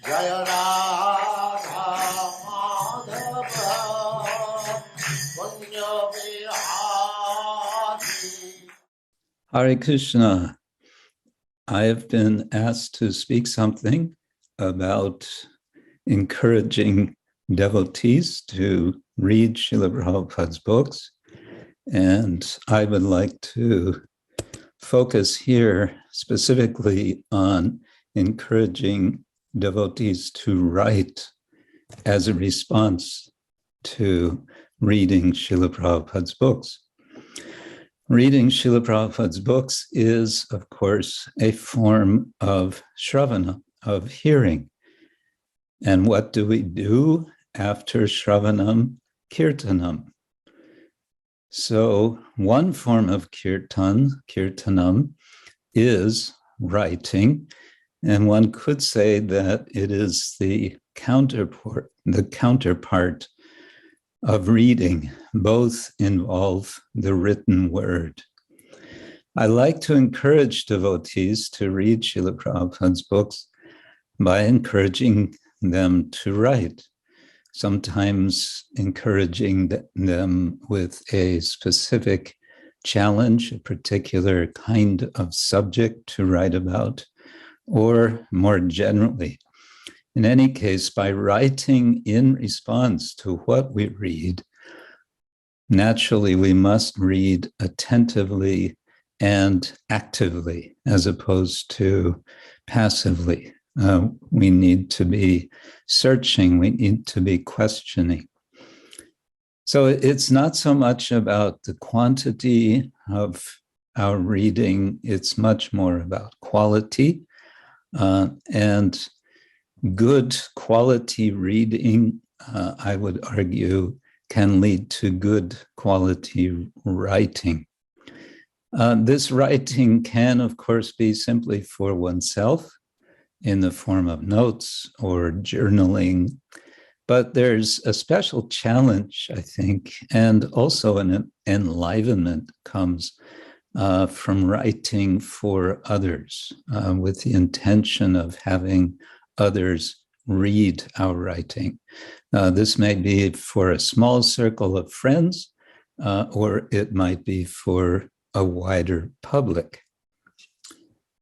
Jaya Radha Madhava Punya Vihari. Hare Krishna. I have been asked to speak something about encouraging devotees to read Srila Prabhupada's books. And I would like to focus here specifically on encouraging devotees to write as a response to reading Srila Prabhupada's books. Reading Srila Prabhupada's books is, of course, a form of shravana, of hearing. And what do we do after shravanam? Kirtanam. So one form of kirtanam, is writing. And one could say that it is the counterpart of reading. Both involve the written word. I like to encourage devotees to read Srila Prabhupada's books by encouraging them to write, sometimes encouraging them with a specific challenge, a particular kind of subject to write about, or more generally. In any case, by writing in response to what we read, naturally we must read attentively and actively as opposed to passively. We need to be searching, we need to be questioning. So it's not so much about the quantity of our reading, it's much more about quality. And good quality reading, I would argue, can lead to good quality writing. This writing can, of course, be simply for oneself in the form of notes or journaling, but there's a special challenge, I think, and also an enlivenment comes from writing for others with the intention of having others read our writing. This may be for a small circle of friends, or it might be for a wider public.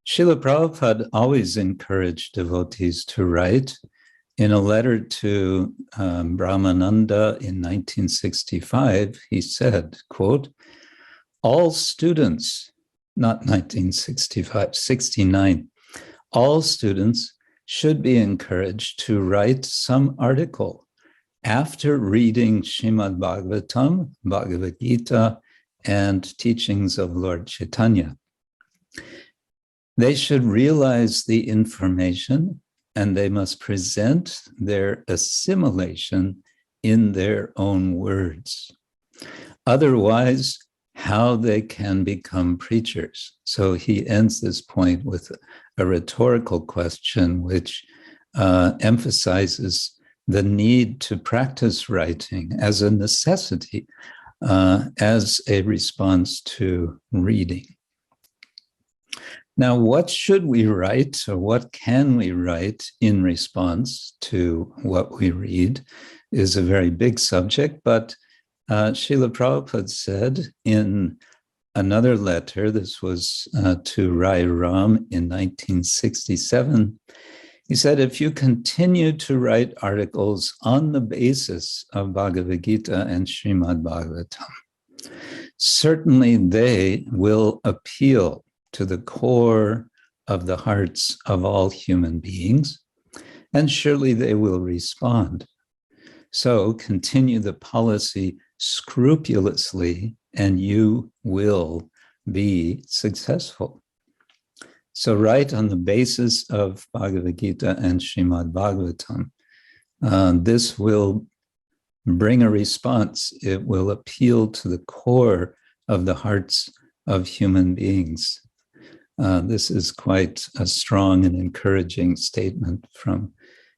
Srila Prabhupada always encouraged devotees to write. In a letter to Brahmananda in 1965, he said, quote, all students, not 1965, 69, all students should be encouraged to write some article after reading Srimad Bhagavatam, Bhagavad Gita, and teachings of Lord Chaitanya. They should realize the information and they must present their assimilation in their own words. Otherwise, how they can become preachers. So he ends this point with a rhetorical question which emphasizes the need to practice writing as a necessity, as a response to reading. Now, what should we write, or what can we write in response to what we read is a very big subject, but Srila Prabhupada said in another letter, this was to Rai Ram in 1967, he said, if you continue to write articles on the basis of Bhagavad Gita and Srimad Bhagavatam, certainly they will appeal to the core of the hearts of all human beings, and surely they will respond. So continue the policy scrupulously, and you will be successful. So write on the basis of Bhagavad Gita and Srimad Bhagavatam. This will bring a response. It will appeal to the core of the hearts of human beings. This is quite a strong and encouraging statement from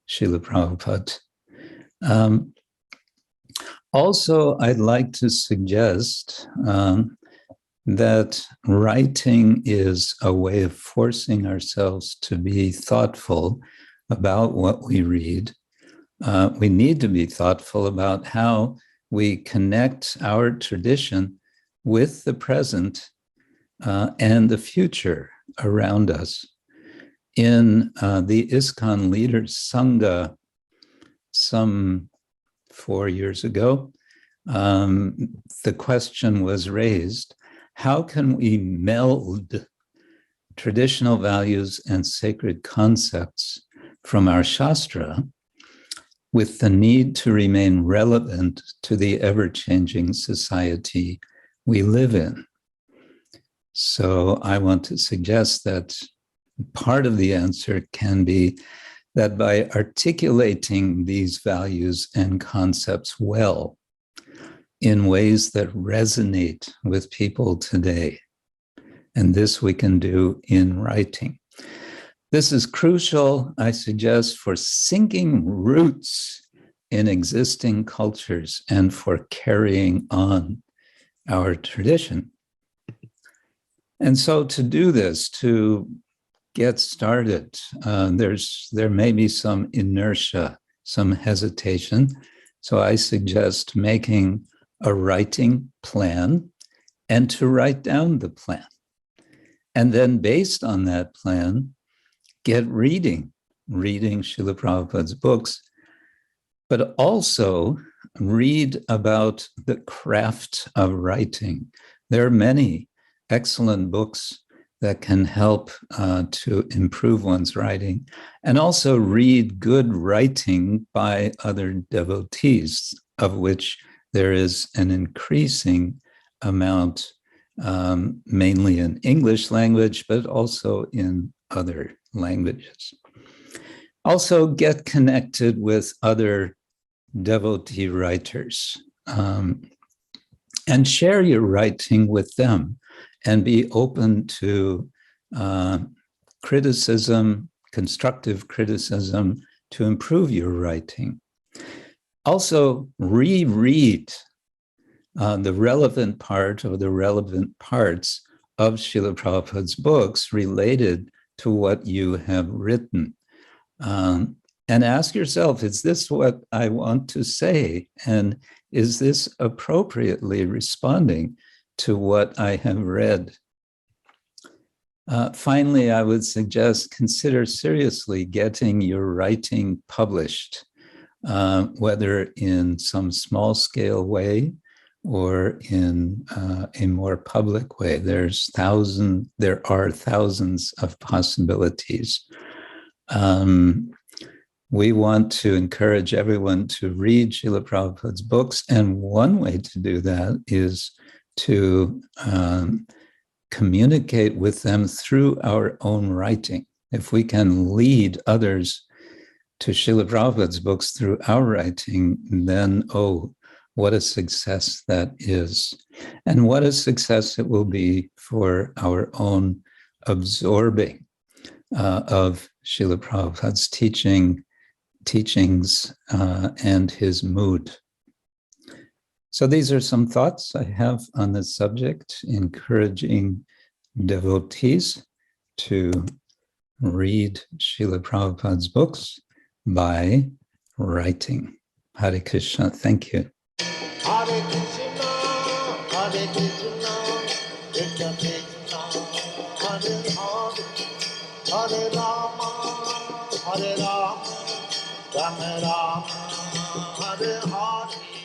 Srila Prabhupada. Also, I'd like to suggest that writing is a way of forcing ourselves to be thoughtful about what we read. We need to be thoughtful about how we connect our tradition with the present and the future around us. In the ISKCON Leaders Sangha some 4 years ago, the question was raised, how can we meld traditional values and sacred concepts from our Shastra with the need to remain relevant to the ever-changing society we live in? So I want to suggest that part of the answer can be that by articulating these values and concepts well in ways that resonate with people today, and this we can do in writing. This is crucial, I suggest, for sinking roots in existing cultures and for carrying on our tradition. And so to do this, to get started, there may be some inertia, some hesitation. So I suggest making a writing plan and to write down the plan. And then based on that plan, get reading Srila Prabhupada's books, but also read about the craft of writing. There are many excellent books that can help to improve one's writing, and also read good writing by other devotees, of which there is an increasing amount, mainly in English language, but also in other languages. Also get connected with other devotee writers and share your writing with them, and be open to criticism, constructive criticism, to improve your writing. Also, reread the relevant part or the relevant parts of Srila Prabhupada's books related to what you have written. And ask yourself, is this what I want to say? And is this appropriately responding to what I have read? Finally, I would suggest consider seriously getting your writing published, whether in some small scale way or in a more public way. There are thousands of possibilities. We want to encourage everyone to read Srila Prabhupada's books, and one way to do that is to communicate with them through our own writing. If we can lead others to Srila Prabhupada's books through our writing, then, oh, what a success that is. And what a success it will be for our own absorbing of Srila Prabhupada's teachings and his mood. So these are some thoughts I have on this subject, encouraging devotees to read Srila Prabhupada's books by writing. Hare Krishna. Thank you. Hare Krishna, Krishna Krishna, Hare Hare, Hare Rama, Rama Rama, Hare Hare.